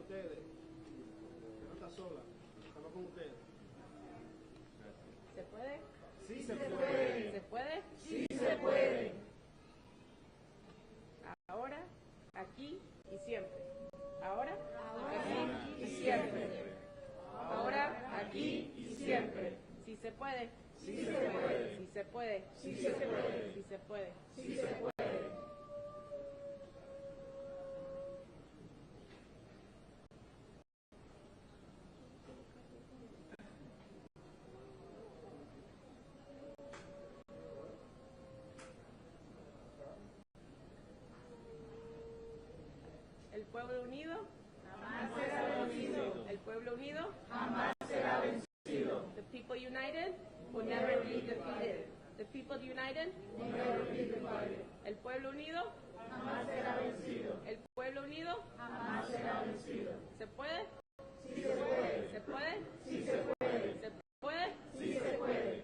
ustedes. No está sola. Estamos con ustedes. ¿Se puede? Sí se puede. ¿Se puede? Sí se puede. Ahora, aquí y siempre. Ahora, aquí y siempre. Ahora, aquí y siempre. Si se puede. Sí se puede. Si se puede. Sí se puede. Si se puede. Sí se puede. El pueblo unido Jamás será vencido. El pueblo unido, Jamás será vencido. the people united, will never be defeated. The people united, Will never be divided. el pueblo unido, Jamás será vencido. el pueblo unido, Jamás será vencido. ¿se puede? Sí se puede. ¿Se puede? Sí se puede. ¿Se puede? Sí se puede.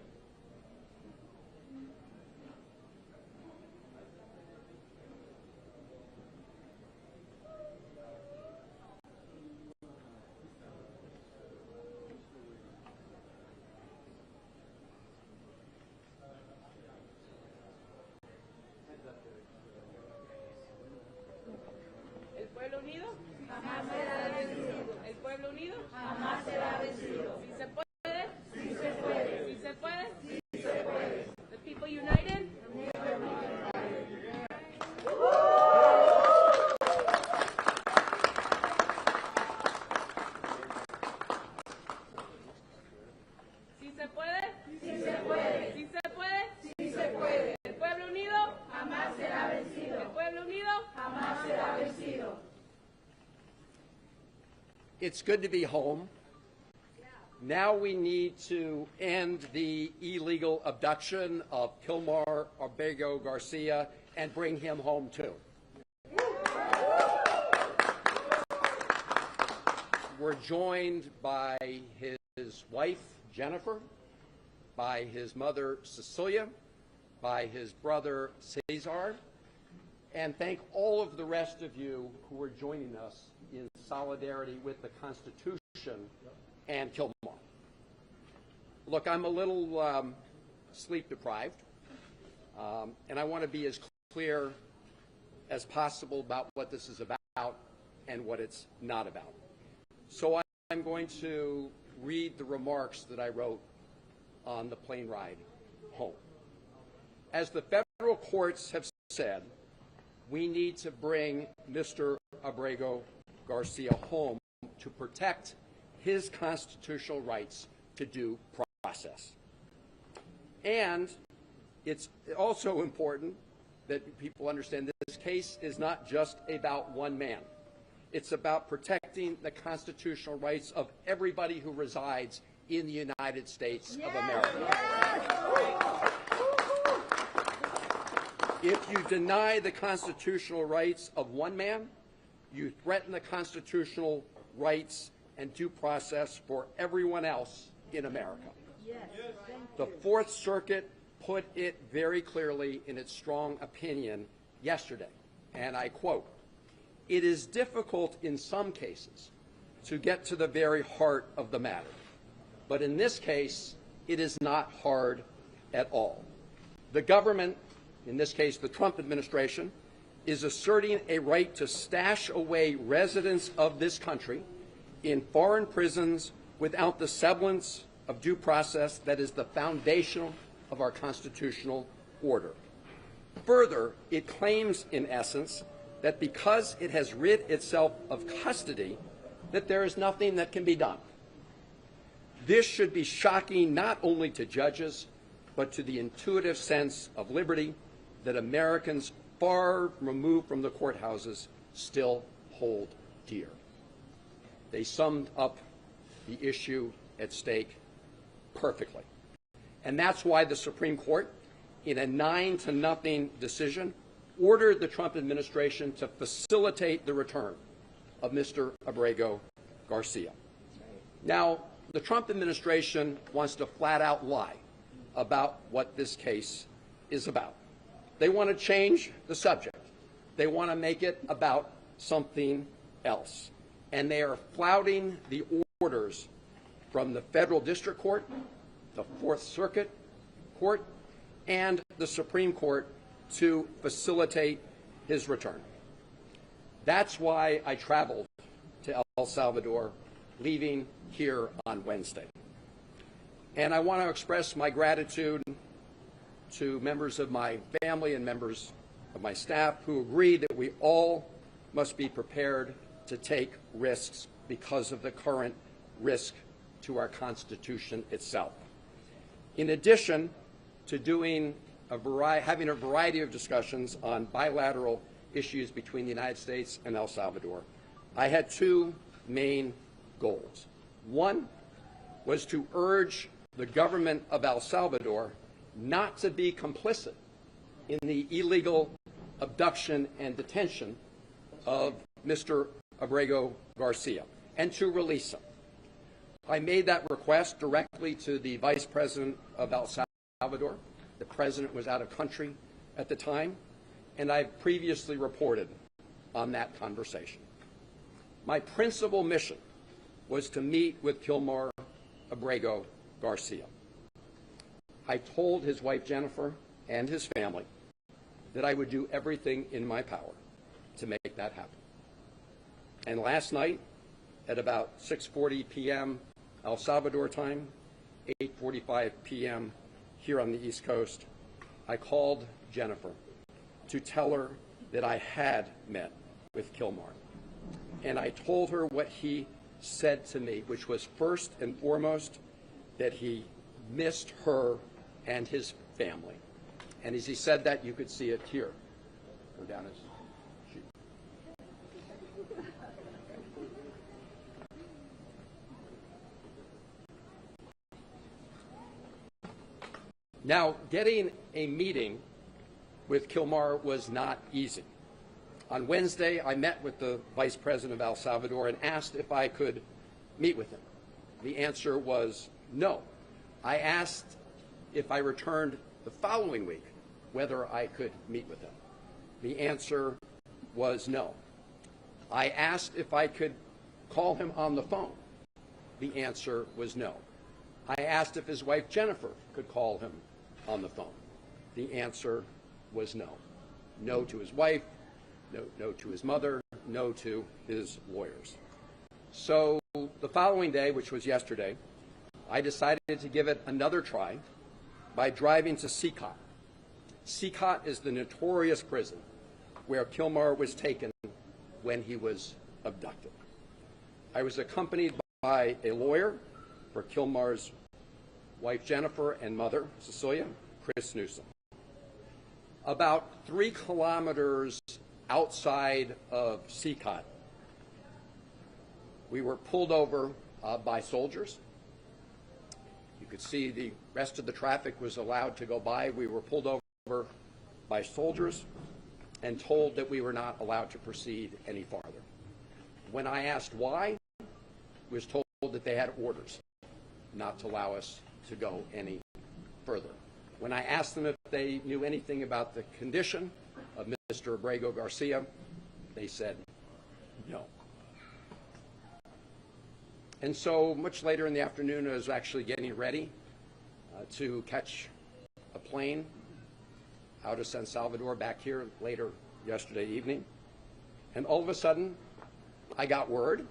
El pueblo unido, Jamás será vencido. el pueblo unido, Jamás será vencido. si se puede, Sí se puede. si se puede, Sí se puede. the people united, si se puede, Sí se puede. si se puede, Sí se puede. el pueblo unido, Jamás será vencido. el pueblo unido, Jamás será vencido. It's good to be home. Now we need to end the illegal abduction of Kilmar Abrego Garcia and bring him home too. We're joined by his wife, Jennifer, by his mother, Cecilia, by his brother, Cesar, and thank all of the rest of you who are joining us in solidarity with the Constitution and Kilmar. Look, I'm a little sleep deprived, and I want to be as clear as possible about what this is about and what it's not about. So I'm going to read the remarks that I wrote on the plane ride home. As the federal courts have said, we need to bring Mr. Abrego Garcia home to protect his constitutional rights to due process. And it's also important that people understand this case is not just about one man. It's about protecting the constitutional rights of everybody who resides in the United States of America. If you deny the constitutional rights of one man, you threaten the constitutional rights and due process for everyone else in America. The Fourth Circuit put it very clearly in its strong opinion yesterday, and I quote, "It is difficult in some cases to get to the very heart of the matter, but in this case, it is not hard at all. The government, in this case the Trump administration, is asserting a right to stash away residents of this country in foreign prisons without the semblance of due process that is the foundation of our constitutional order. Further, it claims, in essence, that because it has rid itself of custody, that there is nothing that can be done. This should be shocking not only to judges, but to the intuitive sense of liberty that Americans far removed from the courthouses still hold dear." They summed up the issue at stake perfectly. And that's why the Supreme Court, in a 9-0 decision, ordered the Trump administration to facilitate the return of Mr. Abrego Garcia. Now, the Trump administration wants to flat out lie about what this case is about. They want to change the subject. They want to make it about something else. and they are flouting the orders from the Federal District Court, the Fourth Circuit Court, and the Supreme Court to facilitate his return. That's why I traveled to El Salvador, leaving here on Wednesday. And I want to express my gratitude to members of my family and members of my staff who agreed that we all must be prepared to take risks because of the current risk to our Constitution itself. In addition to having a variety of discussions on bilateral issues between the United States and El Salvador, I had two main goals. One was to urge the government of El Salvador not to be complicit in the illegal abduction and detention of Mr. Abrego Garcia and to release him. I made that request directly to the Vice President of El Salvador. The President was out of country at the time, and I've previously reported on that conversation. My principal mission was to meet with Kilmar Abrego Garcia. I told his wife Jennifer and his family that I would do everything in my power to make that happen. And last night, at about 6:40 p.m. El Salvador time, 8:45 p.m. here on the East Coast, I called Jennifer to tell her that I had met with Kilmar. And I told her what he said to me, which was first and foremost that he missed her and his family. And as he said that, you could see it here. Go down his sheet. Now, getting a meeting with Kilmar was not easy. On Wednesday, I met with the Vice President of El Salvador and asked if I could meet with him. The answer was no. I asked if I returned the following week whether I could meet with him. The answer was no. I asked if I could call him on the phone. The answer was no. I asked if his wife Jennifer could call him on the phone. The answer was no. No to his wife, no to his mother, no to his lawyers. So the following day, which was yesterday, I decided to give it another try by driving to Sikot. Sikot is the notorious prison where Kilmar was taken when he was abducted. I was accompanied by a lawyer for Kilmar's wife Jennifer and mother Cecilia, Chris Newsom. About 3 kilometers outside of Sikot, we were pulled over by soldiers. You could see the rest of the traffic was allowed to go by. We were pulled over by soldiers and told that we were not allowed to proceed any farther. When I asked why, I was told that they had orders not to allow us to go any further. When I asked them if they knew anything about the condition of Mr. Abrego Garcia, they said no. And so much later in the afternoon, I was actually getting ready to catch a plane out of San Salvador back here later yesterday evening. And all of a sudden, I got word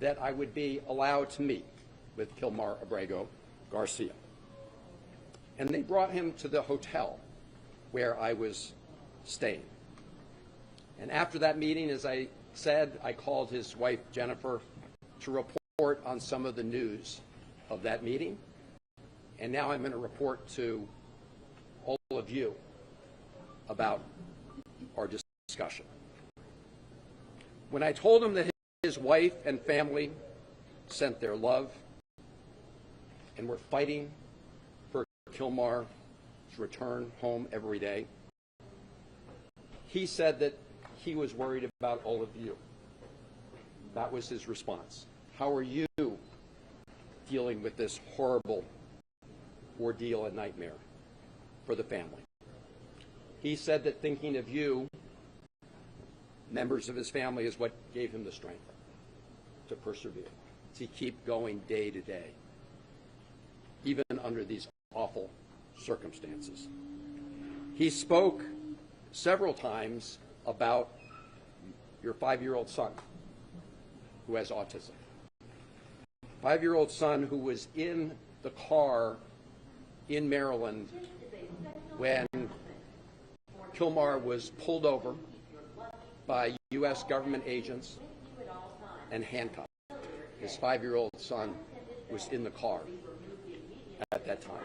that I would be allowed to meet with Kilmar Abrego Garcia. And they brought him to the hotel where I was staying. And after that meeting, as I said, I called his wife, Jennifer, to report on some of the news of that meeting. And now I'm going to report to all of you about our discussion. When I told him that his wife and family sent their love and were fighting for Kilmar's return home every day, he said that he was worried about all of you. That was his response. How are you dealing with this horrible ordeal and nightmare for the family? He said that thinking of you members of his family is what gave him the strength to persevere, to keep going day to day, even under these awful circumstances. He spoke several times about your 5-year-old son who has autism. 5-year-old son who was in the car in Maryland when Kilmar was pulled over by U.S. government agents and handcuffed. His 5-year-old son was in the car at that time.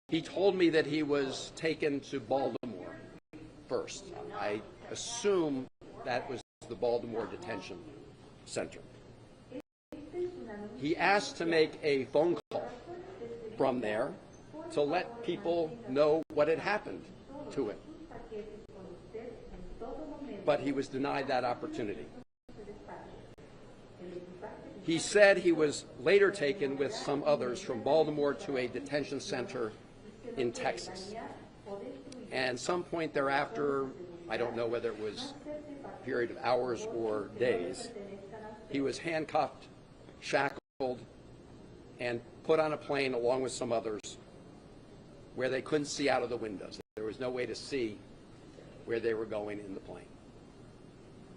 He told me that he was taken to Baltimore first. I assume that was the Baltimore Detention Center. He asked to make a phone call from there to let people know what had happened to him. But he was denied that opportunity. He said he was later taken with some others from Baltimore to a detention center in Texas. And some point thereafter, I don't know whether it was a period of hours or days, he was handcuffed, shackled, and put on a plane along with some others where they couldn't see out of the windows. There was no way to see where they were going in the plane.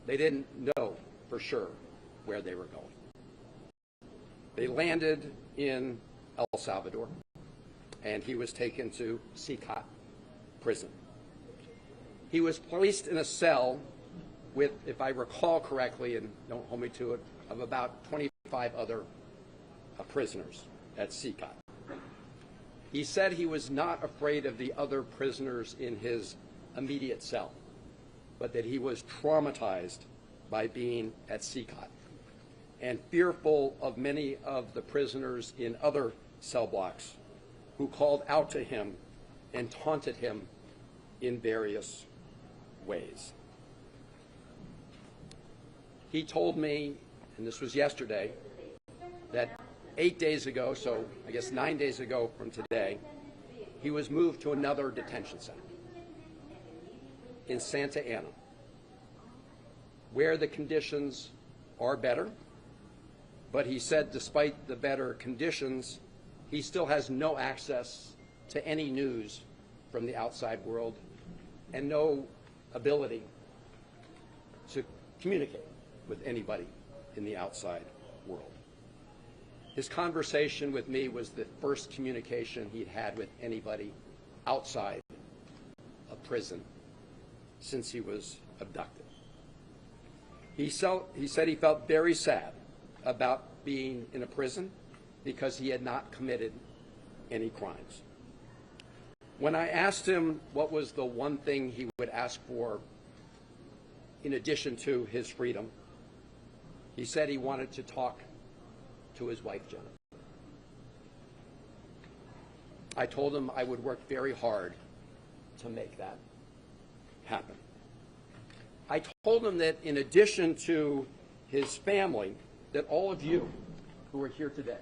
They didn't know for sure where they were going. They landed in El Salvador, and he was taken to Seacot prison. He was placed in a cell with, if I recall correctly, and don't hold me to it, of about 25 other prisoners at Seacot. He said he was not afraid of the other prisoners in his immediate cell, but that he was traumatized by being at Seacot and fearful of many of the prisoners in other cell blocks who called out to him and taunted him in various ways. He told me, and this was yesterday, that 8 days ago, so I guess 9 days ago from today, he was moved to another detention center in Santa Ana, where the conditions are better. But he said despite the better conditions, he still has no access to any news from the outside world and no ability to communicate with anybody in the outside world. His conversation with me was the first communication he'd had with anybody outside of prison since he was abducted. He said he felt very sad about being in a prison because he had not committed any crimes. When I asked him what was the one thing he would ask for in addition to his freedom, he said he wanted to talk to his wife, Jenna. I told him I would work very hard to make that happen. I told him that in addition to his family, that all of you who are here today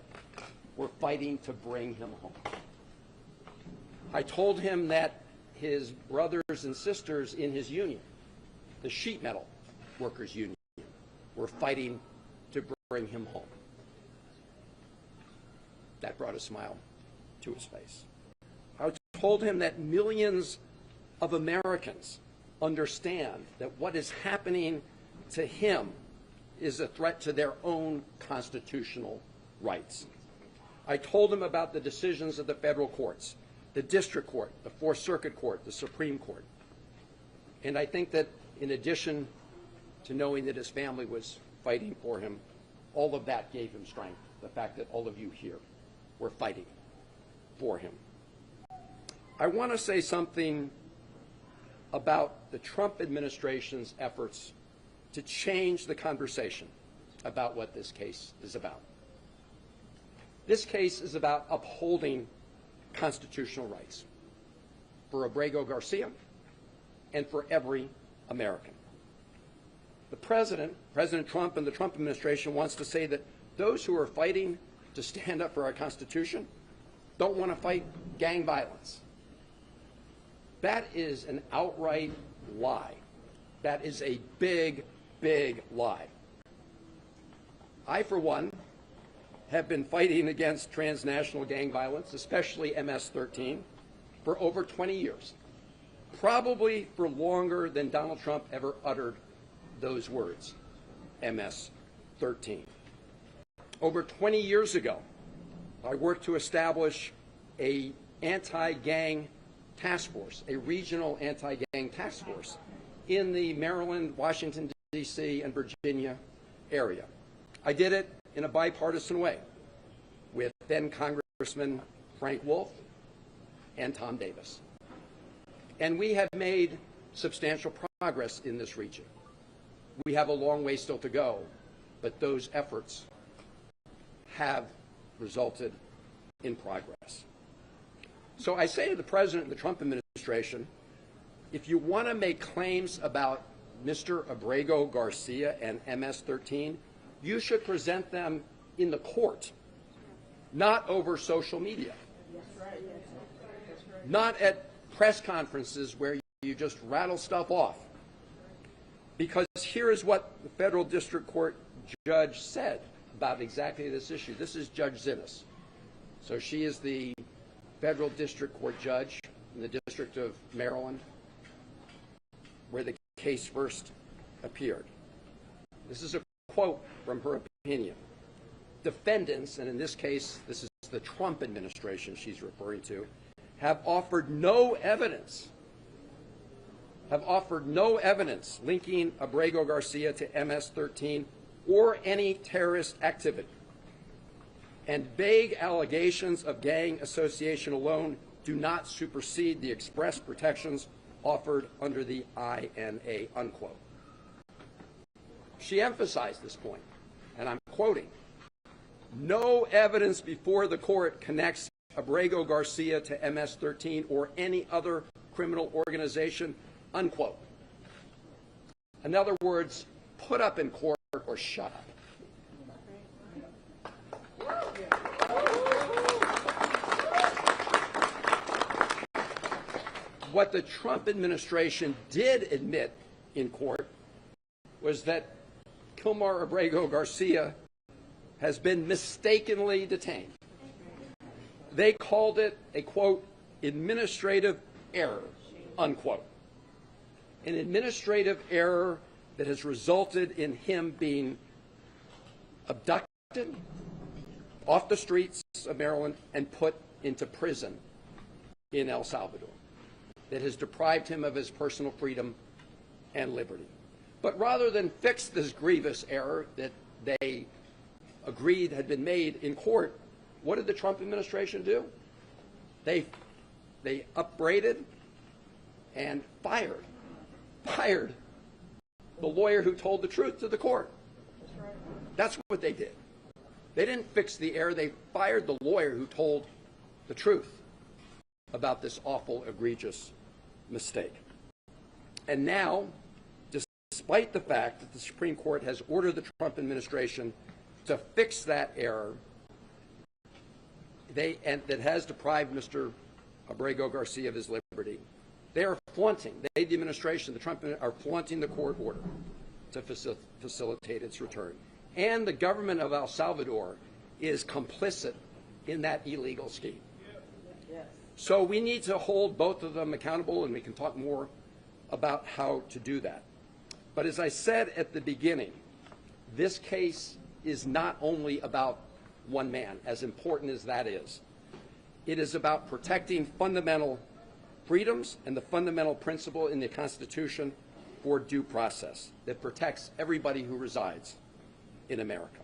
were fighting to bring him home. I told him that his brothers and sisters in his union, the sheet metal workers union, were fighting to bring him home. That brought a smile to his face. I told him that millions of Americans understand that what is happening to him is a threat to their own constitutional rights. I told him about the decisions of the federal courts, the district court, the Fourth Circuit Court, the Supreme Court. And I think that in addition to knowing that his family was fighting for him, all of that gave him strength, the fact that all of you here were fighting for him. I want to say something about the Trump administration's efforts to change the conversation about what this case is about. This case is about upholding constitutional rights for Abrego Garcia and for every American. The President Trump and the Trump administration wants to say that those who are fighting to stand up for our Constitution don't want to fight gang violence. That is an outright lie That is a big, big lie. I, for one, have been fighting against transnational gang violence, especially MS-13, for over 20 years, probably for longer than Donald Trump ever uttered those words, MS-13. Over 20 years ago, I worked to establish an anti-gang task force, a regional anti-gang task force in the Maryland, Washington, D.C., and Virginia area. I did it in a bipartisan way with then Congressman Frank Wolf and Tom Davis. And we have made substantial progress in this region. We have a long way still to go, but those efforts have resulted in progress. So I say to the President and the Trump administration, if you want to make claims about Mr. Abrego Garcia and MS-13, you should present them in the court, not over social media, not at press conferences where you just rattle stuff off. Because here is what the federal district court judge said about exactly this issue. This is Judge Zinnes. So she is the federal district court judge in the District of Maryland, where the case first appeared. This is a quote from her opinion. Defendants, and in this case, this is the Trump administration she's referring to, have offered no evidence linking Abrego Garcia to MS-13 or any terrorist activity. And vague allegations of gang association alone do not supersede the express protections offered under the INA, unquote. She emphasized this point, and I'm quoting, "No evidence before the court connects Abrego Garcia to MS-13 or any other criminal organization," unquote. In other words, put up in court or shut up. What the Trump administration did admit in court was that Kilmar Abrego Garcia has been mistakenly detained. They called it a, quote, administrative error, unquote. An administrative error that has resulted in him being abducted off the streets of Maryland and put into prison in El Salvador, that has deprived him of his personal freedom and liberty. But rather than fix this grievous error that they agreed had been made in court, what did the Trump administration do? They upbraided and fired the lawyer who told the truth to the court. That's what they did. They didn't fix the error. They fired the lawyer who told the truth about this awful, egregious mistake. And now, despite the fact that the Supreme Court has ordered the Trump administration to fix that error, that has deprived Mr. Abrego Garcia of his liberty, they are flaunting, the administration, the Trump, are flaunting the court order to facilitate its return. And the government of El Salvador is complicit in that illegal scheme. So we need to hold both of them accountable, and we can talk more about how to do that. But as I said at the beginning, this case is not only about one man, as important as that is. It is about protecting fundamental freedoms and the fundamental principle in the Constitution for due process that protects everybody who resides in America.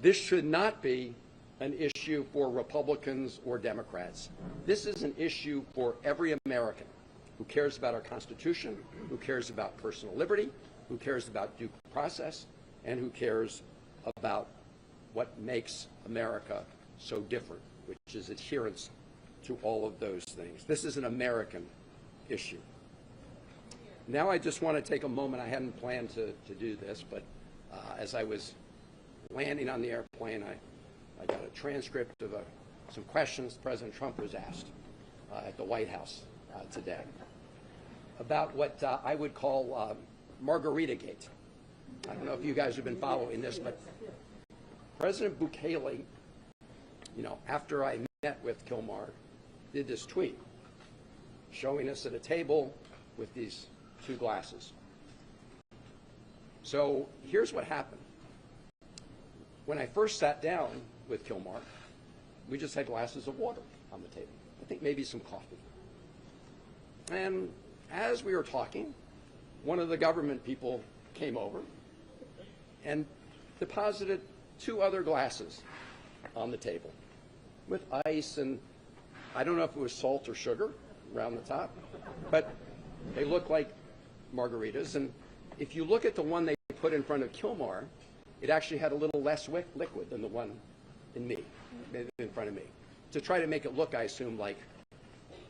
This should not be an issue for Republicans or Democrats. This is an issue for every American who cares about our Constitution, who cares about personal liberty, who cares about due process, and who cares about what makes America so different, which is adherence to all of those things. This is an American issue. Now I just want to take a moment. I hadn't planned to do this, but as I was landing on the airplane, I got a transcript of some questions President Trump was asked at the White House today about what I would call Margarita-gate. I don't know if you guys have been following this, but President Bukele, you know, after I met with Kilmar, did this tweet showing us at a table with these two glasses. So here's what happened. When I first sat down with Kilmar, we just had glasses of water on the table. I think maybe some coffee. And as we were talking, one of the government people came over and deposited two other glasses on the table with ice, and I don't know if it was salt or sugar around the top, but they look like margaritas. And if you look at the one they put in front of Kilmar, it actually had a little less liquid than the one in front of me, to try to make it look, I assume, like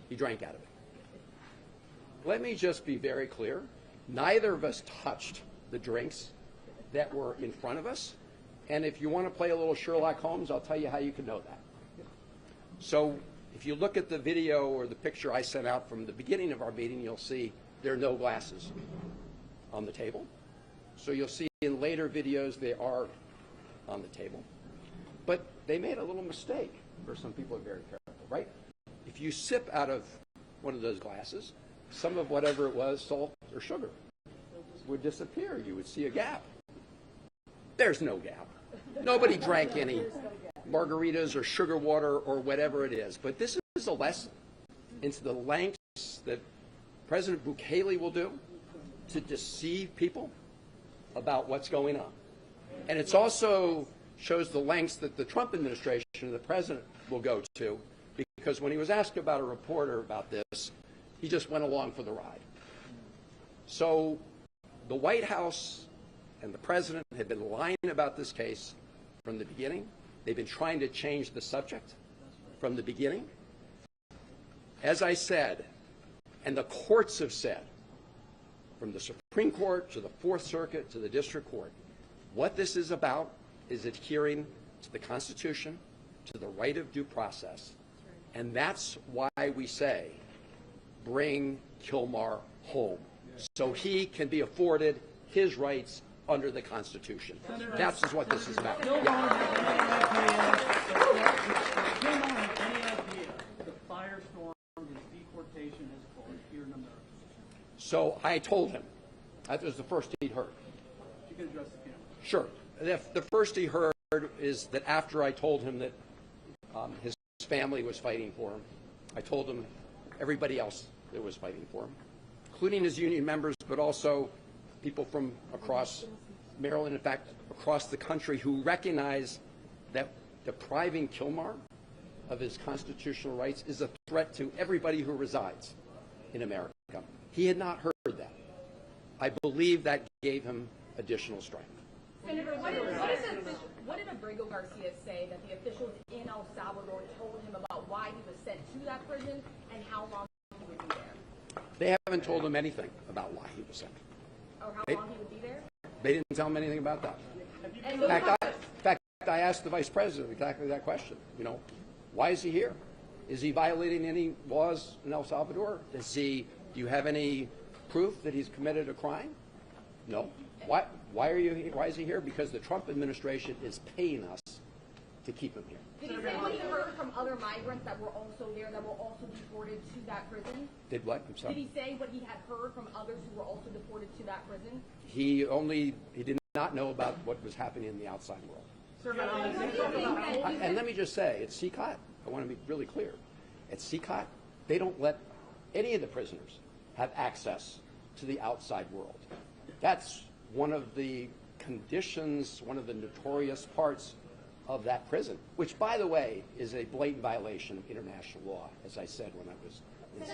he drank out of it. Let me just be very clear. Neither of us touched the drinks that were in front of us. And if you want to play a little Sherlock Holmes, I'll tell you how you can know that. So if you look at the video or the picture I sent out from the beginning of our meeting, you'll see there are no glasses on the table. So you'll see in later videos they are on the table. But they made a little mistake, or some people are very careful, right? If you sip out of one of those glasses, some of whatever it was, salt or sugar, would disappear. You would see a gap. There's no gap. Nobody drank any margaritas or sugar water or whatever it is. But this is a lesson into the lengths that President Bukele will do to deceive people about what's going on. And it also shows the lengths that the Trump administration and the president will go to, because when he was asked about a reporter about this, he just went along for the ride. So the White House and the president have been lying about this case from the beginning. They've been trying to change the subject from the beginning. As I said, and the courts have said, from the Supreme Court to the Fourth Circuit to the District Court, what this is about is adhering to the Constitution, to the right of due process. And that's why we say, bring Kilmar home, so he can be afforded his rights under the Constitution. That's just what this is about. Kilmar has any idea the firestorm his deportation has caused here in America? So I told him. That was the first he'd heard. You can address the camera. Sure. The first he heard is that after I told him that his family was fighting for him, I told him everybody else that was fighting for him, including his union members, but also people from across Maryland, in fact, across the country, who recognize that depriving Kilmar of his constitutional rights is a threat to everybody who resides in America. He had not heard that. I believe that gave him additional strength. Senator, what did Abrego Garcia say that the officials in El Salvador told him about why he was sent to that prison and how long he would be there? They haven't told him anything about why he was sent. Or how long he would be there? They didn't tell him anything about that. In fact, I asked the vice president exactly that question. You know, why is he here? Is he violating any laws in El Salvador? Do you have any proof that he's committed a crime? No. Why are you here? Why is he here? Because the Trump administration is paying us to keep him here. Did he say what he heard from other migrants that were also there, that were also deported to that prison? Did what? I'm sorry. Did he say what he had heard from others who were also deported to that prison? He did not know about what was happening in the outside world. And let me just say, at CCOT, I want to be really clear. At CCOT, they don't let any of the prisoners have access to the outside world. That's one of the conditions, one of the notorious parts of that prison, which, by the way, is a blatant violation of international law, as I said when I was. You're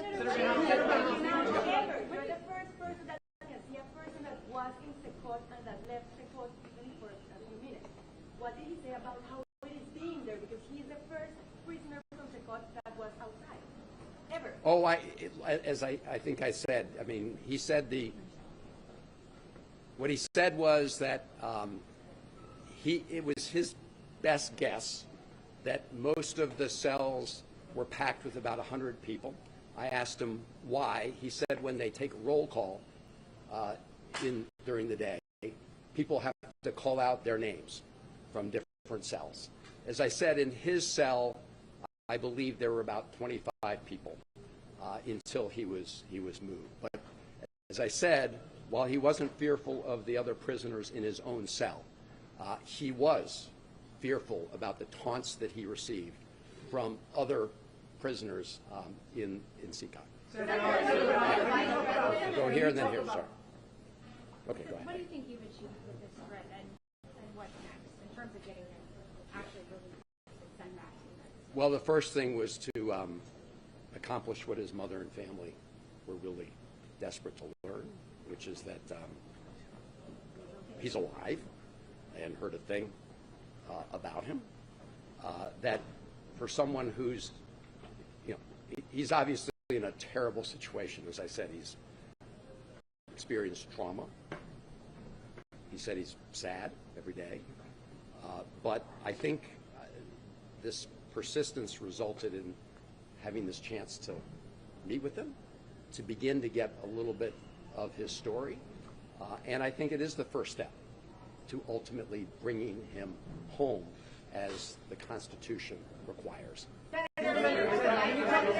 the first person that can see a person that was in Secot and that left Secot even for a few minutes. What did he say about how it is being there? Because he is the first prisoner from Secot that was outside, ever. Oh, as I think I said, I mean, he said what he said was that it was his best guess that most of the cells were packed with about 100 people. I asked him why. He said when they take a roll call in during the day, people have to call out their names from different cells. As I said, in his cell, I believe there were about 25 people until he was moved. But as I said, while he wasn't fearful of the other prisoners in his own cell, he was fearful about the taunts that he received from other prisoners in CCOT. Go here and then here, sorry. Okay, go ahead. What do you think you've achieved with this threat, and what's next in terms of getting him actually released and sent back to the United States? Well, the first thing was to accomplish what his mother and family were really desperate to learn, which is that he's alive. I hadn't heard a thing about him. That for someone who's, he's obviously in a terrible situation. As I said, he's experienced trauma. He said he's sad every day. But I think this persistence resulted in having this chance to meet with him, to begin to get a little bit of his story. And I think it is the first step to ultimately bringing him home as the Constitution requires. Did you have a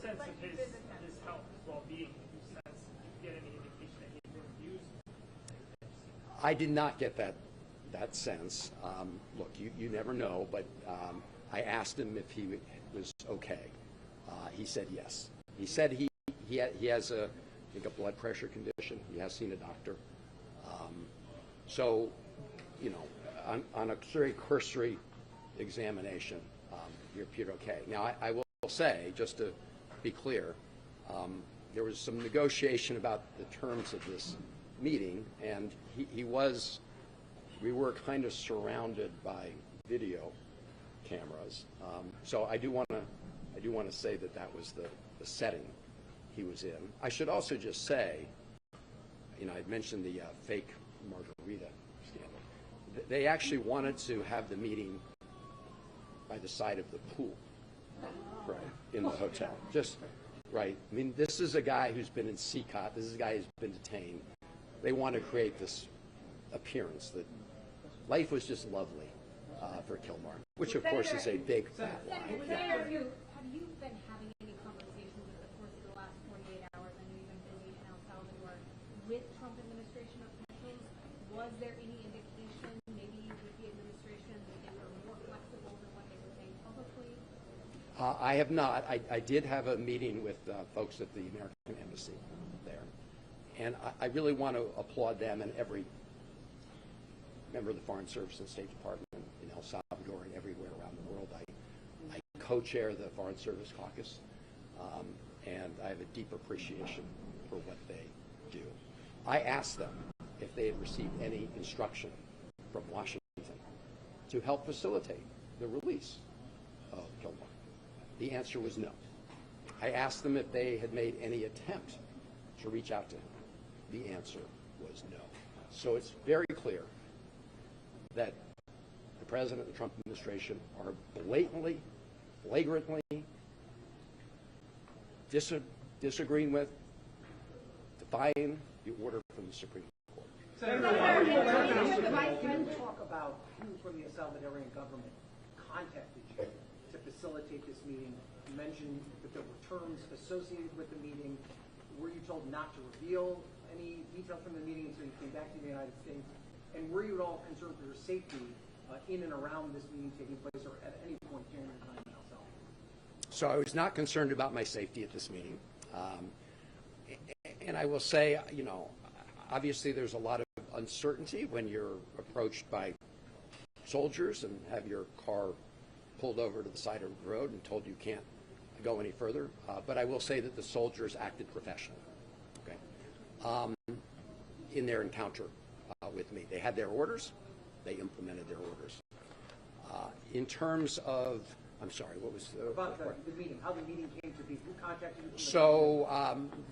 sense of his health, his well-being? Did you get any indication that he had been abused? I did not get that sense. Look, you never know, but I asked him if he was okay. He said yes. He said he has I think a blood pressure condition. He has seen a doctor. So, on a very cursory examination, he appeared okay. Now, I will say, just to be clear, there was some negotiation about the terms of this meeting, and we were kind of surrounded by video cameras. So I do want to say that was the setting he was in. I should also just say, I'd mentioned the fake margarita scandal. They actually wanted to have the meeting by the side of the pool, right, in the hotel. Just, right. I mean, this is a guy who's been in CCOT. This is a guy who's been detained. They want to create this appearance that life was just lovely for Kilmar, which of course is a big fat lie. Have you been having any conversations over the course of the last 48 hours? I know you've been busy in El Salvador with Trump administration officials. Was there any indication, maybe with the administration, that they were more flexible than what they were saying publicly? I have not. I did have a meeting with folks at the American Embassy there, and I really want to applaud them and every member of the Foreign Service and State Department in El Salvador and everywhere around the world. I co-chair the Foreign Service Caucus, and I have a deep appreciation for what they do. I asked them if they had received any instruction from Washington to help facilitate the release of Kilmar. The answer was no. I asked them if they had made any attempt to reach out to him. The answer was no. So it's very clear that the President and the Trump administration are blatantly, flagrantly disagreeing with, defying the order from the Supreme Court. Senator, can you talk about who from the Salvadorian government contacted you to facilitate this meeting? You mentioned that there were terms associated with the meeting. Were you told not to reveal any details from the meeting until you came back to the United States? And were you at all concerned for your safety in and around this meeting taking place, or at any point during your time in El Salvador? So I was not concerned about my safety at this meeting. And I will say, obviously there's a lot of uncertainty when you're approached by soldiers and have your car pulled over to the side of the road and told you can't go any further. But I will say that the soldiers acted professionally, okay, in their encounter with me. They had their orders. They implemented their orders. In terms of, I'm sorry, what was about the meeting? How the meeting came to be? Who contacted you? So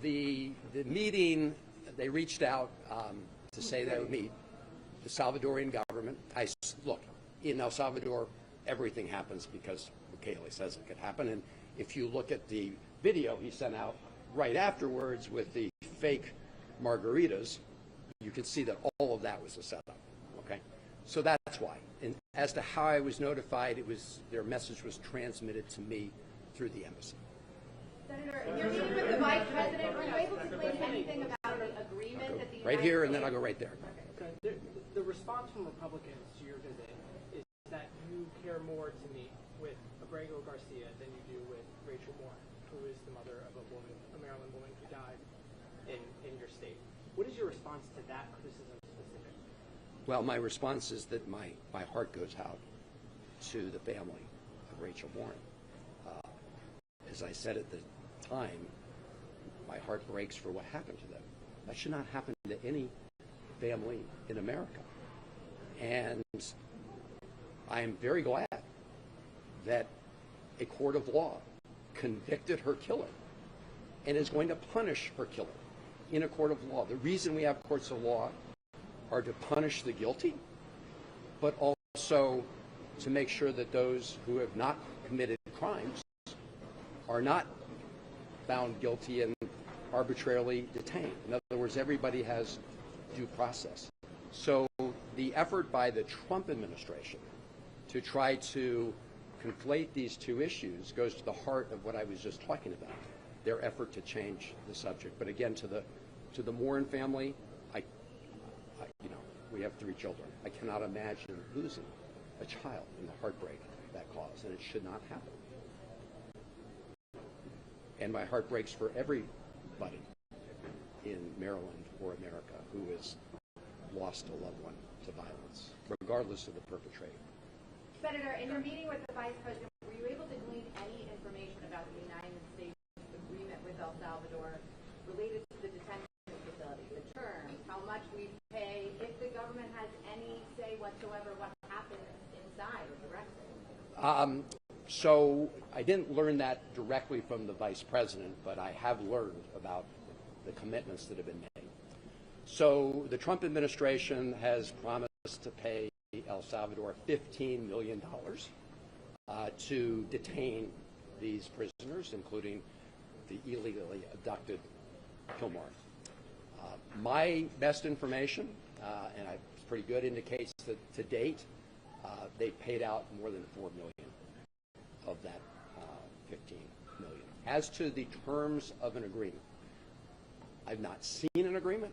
the meeting, they reached out to say they would meet the Salvadorian government. Look, in El Salvador, everything happens because Bukele says it could happen. And if you look at the video he sent out right afterwards with the fake margaritas, you can see that all of that was a setup, okay? So that's why. And as to how I was notified, their message was transmitted to me through the embassy. Senator, in your meeting with the Vice President, were you able to glean anything about the agreement that the Right here, and then I'll go right there. Okay. The response from Republicans to your visit is that you care more to meet with Abrego Garcia than you do with Rachel Moore, who is the mother of a Maryland woman who died in your state. What is your response to that criticism specifically? Well, my response is that my heart goes out to the family of Rachel Moore. As I said at the time, my heart breaks for what happened to them. That should not happen to any family in America. And I am very glad that a court of law convicted her killer and is going to punish her killer in a court of law. The reason we have courts of law are to punish the guilty, but also to make sure that those who have not committed crimes are not found guilty and arbitrarily detained. In other words, everybody has due process. So the effort by the Trump administration to try to conflate these two issues goes to the heart of what I was just talking about, their effort to change the subject. But again, to the Moore family, we have 3 children. I cannot imagine losing a child and the heartbreak that caused, and it should not happen. And my heart breaks for everybody in Maryland or America who has lost a loved one to violence, regardless of the perpetrator. Senator, in your meeting with the Vice President, were you able to glean any information about the United States agreement with El Salvador related to the detention facility, the terms, how much we pay, if the government has any say whatsoever what happens inside or directly? So I didn't learn that directly from the Vice President, but I have learned about the commitments that have been made. So the Trump administration has promised to pay El Salvador $15 million to detain these prisoners, including the illegally abducted Kilmar. My best information, and it's pretty good, indicates that to date they've paid out more than $4 million of that $15 million. As to the terms of an agreement, I've not seen an agreement.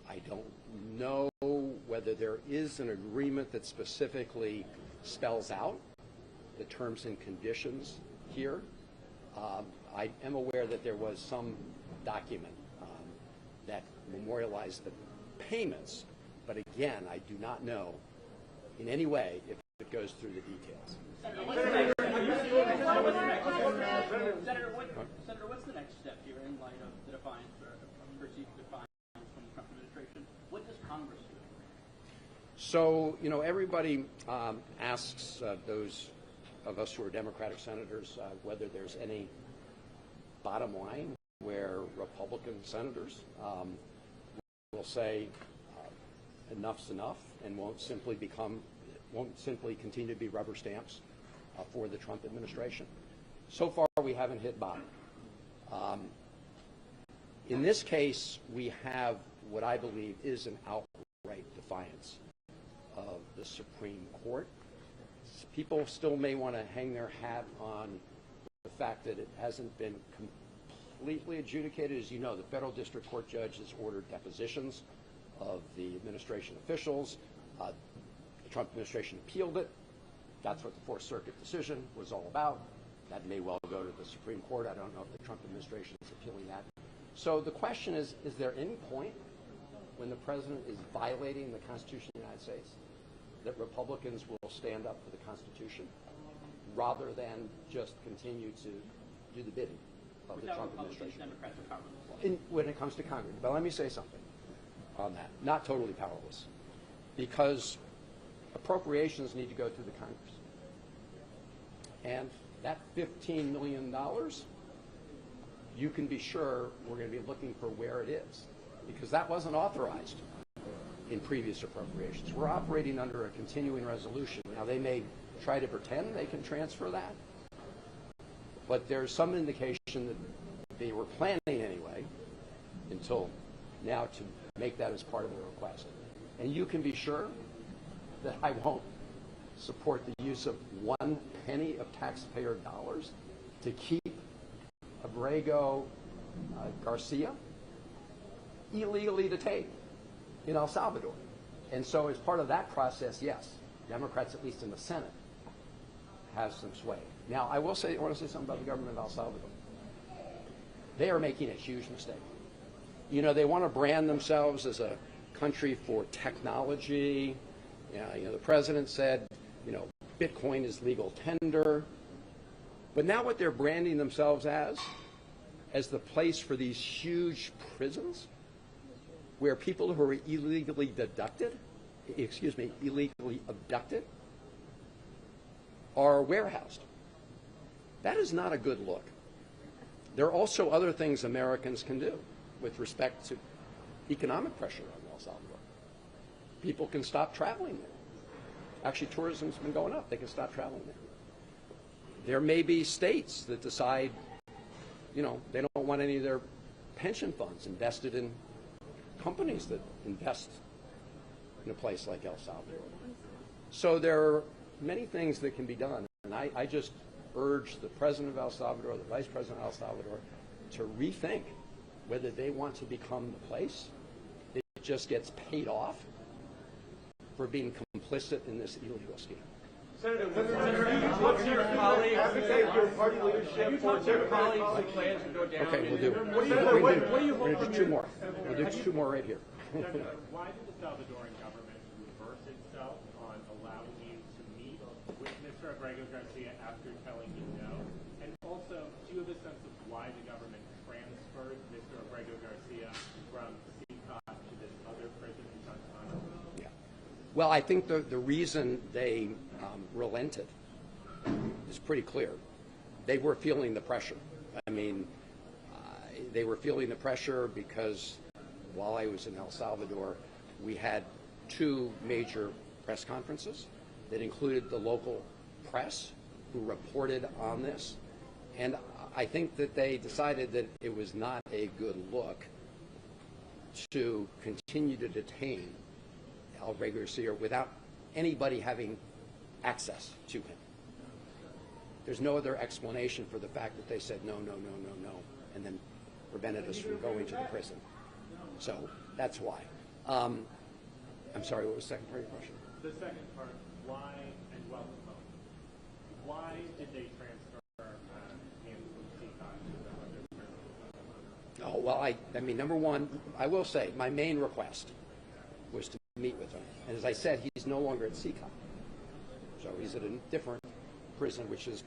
I don't know whether there is an agreement that specifically spells out the terms and conditions here. I am aware that there was some document that memorialized the payments, but again, I do not know in any way if it goes through the details. Senator, what's the next step here in light of the defiance or perceived defiance from the Trump administration? What does Congress do? So, everybody asks those of us who are Democratic senators whether there's any bottom line where Republican senators will say enough's enough and won't simply continue to be rubber stamps for the Trump administration. So far, we haven't hit bottom. In this case, we have what I believe is an outright defiance of the Supreme Court. People still may want to hang their hat on the fact that it hasn't been completely adjudicated. As you know, the federal district court judge has ordered depositions of the administration officials. The Trump administration appealed it. That's what the Fourth Circuit decision was all about. That may well go to the Supreme Court. I don't know if the Trump administration is appealing that. So the question is there any point when the president is violating the Constitution of the United States that Republicans will stand up for the Constitution rather than just continue to do the bidding of the Trump administration? When it comes to Congress. But let me say something on that. Not totally powerless. Because appropriations need to go through the Congress. And that $15 million, you can be sure we're going to be looking for where it is. Because that wasn't authorized in previous appropriations. We're operating under a continuing resolution. Now, they may try to pretend they can transfer that, but there's some indication that they were planning anyway until now to make that as part of the request. And you can be sure that I won't support the use of 1 penny of taxpayer dollars to keep Abrego Garcia illegally detained in El Salvador. And so as part of that process, yes, Democrats, at least in the Senate, have some sway. Now, I want to say something about the government of El Salvador. They are making a huge mistake. You know, they want to brand themselves as a country for technology. You know, the president said, you know, Bitcoin is legal tender. But now what they're branding themselves as the place for these huge prisons where people who are illegally abducted are warehoused. That is not a good look. There are also other things Americans can do with respect to economic pressure on El Salvador. People can stop traveling there. Actually, tourism's been going up. They can stop traveling there. There may be states that decide, you know, they don't want any of their pension funds invested in companies that invest in a place like El Salvador. So there are many things that can be done. And I just urge the president of El Salvador, the vice president of El Salvador, to rethink whether they want to become the place that just gets paid off for being complicit in this illegal scheme. Senator, what's your colleagues your party leadership? What's your colleagues' plans to go down? Okay, we'll do. We'll do two more. We'll do two more right here. Why did the Salvadoran government reverse itself on allowing you to meet with Mr. Abrego Garcia after telling you no? And also, do you have a sense of why the government transferred Mr. Abrego Garcia from CCOT to this other prison in Guantanamo? Yeah. Well, I think the reason they relented is pretty clear. They were feeling the pressure. I mean, they were feeling the pressure because while I was in El Salvador, we had 2 major press conferences that included the local press who reported on this. And I think that they decided that it was not a good look to continue to detain Abrego Garcia without anybody having access to him. There's no other explanation for the fact that they said no, no, no, no, no, and then prevented us from going to the prison. So that's why. I'm sorry, what was the second part of your question? The second part, why, and welcome home. Why did they transfer him from CCOT to the other prison? Oh, well, I mean, number one, I will say my main request was to meet with him. And as I said, he's no longer at CCOT. So he's at a different prison, which is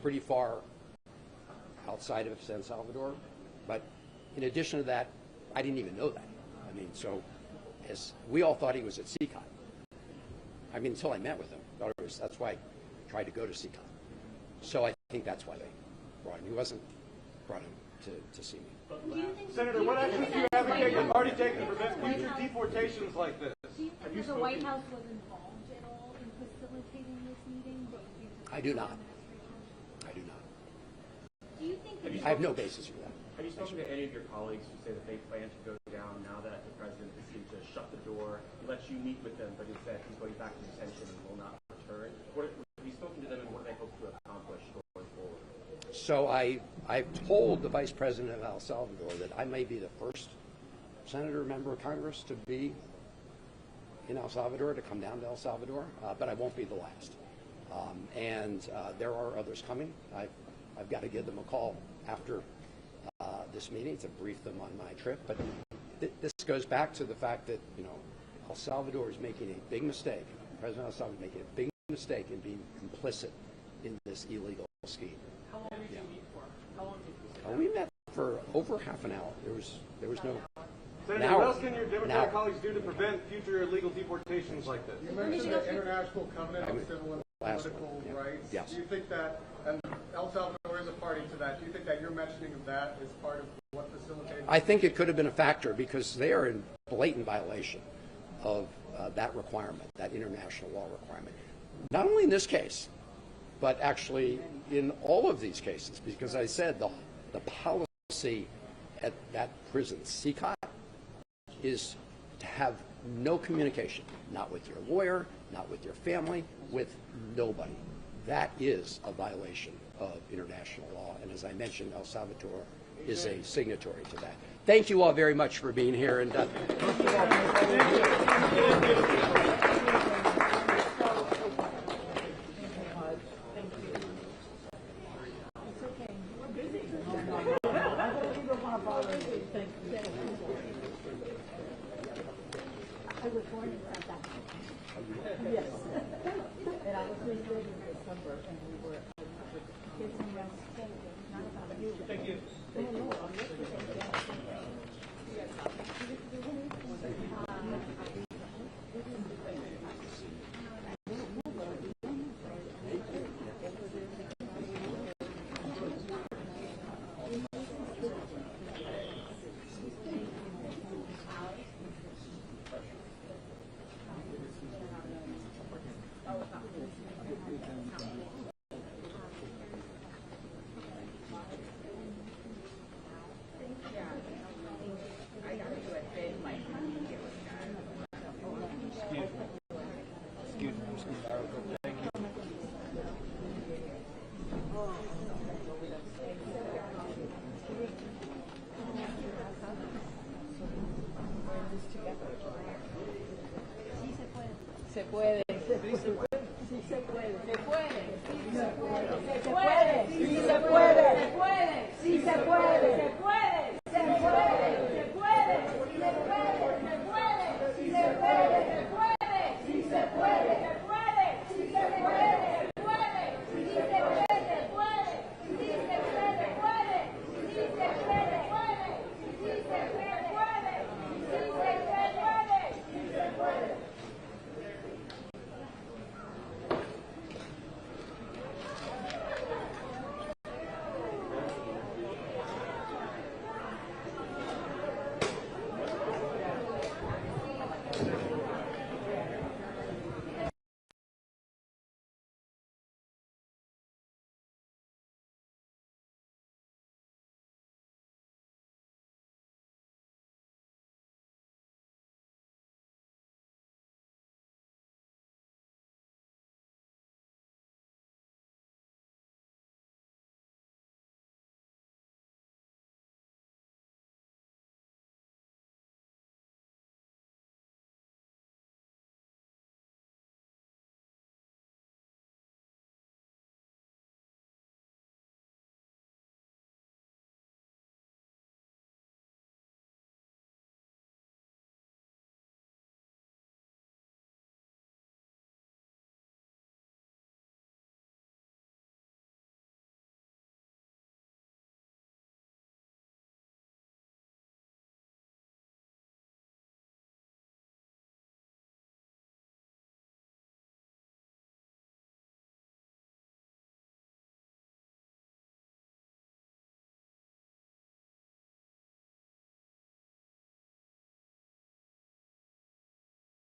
pretty far outside of San Salvador. But in addition to that, I didn't even know that. I mean, so as we all thought he was at CCOT. I mean, until I met with him. That's why I tried to go to CCOT. So I think that's why they brought him. He wasn't brought him to see me. Senator, what actions do you advocate your party taking to prevent future deportations like this? Do you think that the White House was involved at all in facilitating this meeting? I do not. I do not. Do you think that I have no basis for that. Have you spoken to any of your colleagues who say that they plan to go down now that the president seems to shut the door? He lets you meet with them, but he said he's going back to detention and will not return. Have you spoken to them, and what do they hope to accomplish going forward? So I've told the vice president of El Salvador that I may be the first senator member of Congress to be in El Salvador, to come down to El Salvador, but I won't be the last. There are others coming. I've got to give them a call after this meeting to brief them on my trip. But this goes back to the fact that, you know, El Salvador is making a big mistake. President El Salvador is making a big mistake in being complicit in this illegal scheme. How long did you meet for? How long did you We met for over half an hour. There was no. Senator, what else can your Democratic colleagues do to prevent future illegal deportations like this? You mentioned the International Covenant on Civil and Political Rights. Yes. Do you think that, and El Salvador is a party to that, do you think that your mentioning of that is part of what facilitated? I think it could have been a factor because they are in blatant violation of that requirement, that international law requirement. Not only in this case, but actually in all of these cases, because I said the policy at that prison, CCOT, is to have no communication, not with your lawyer, not with your family, with nobody. That is a violation of international law. And as I mentioned, El Salvador is a signatory to that. Thank you all very much for being here. And I was born in South Africa. Yes. And I was raised in December, and we were kids and young. Not about you. Thank you. No, I'm Se puede. Sí se puede. Sí se puede. Se puede. Sí se puede. Se puede. Sí se puede. Se puede. Sí se puede. Se puede. Se puede.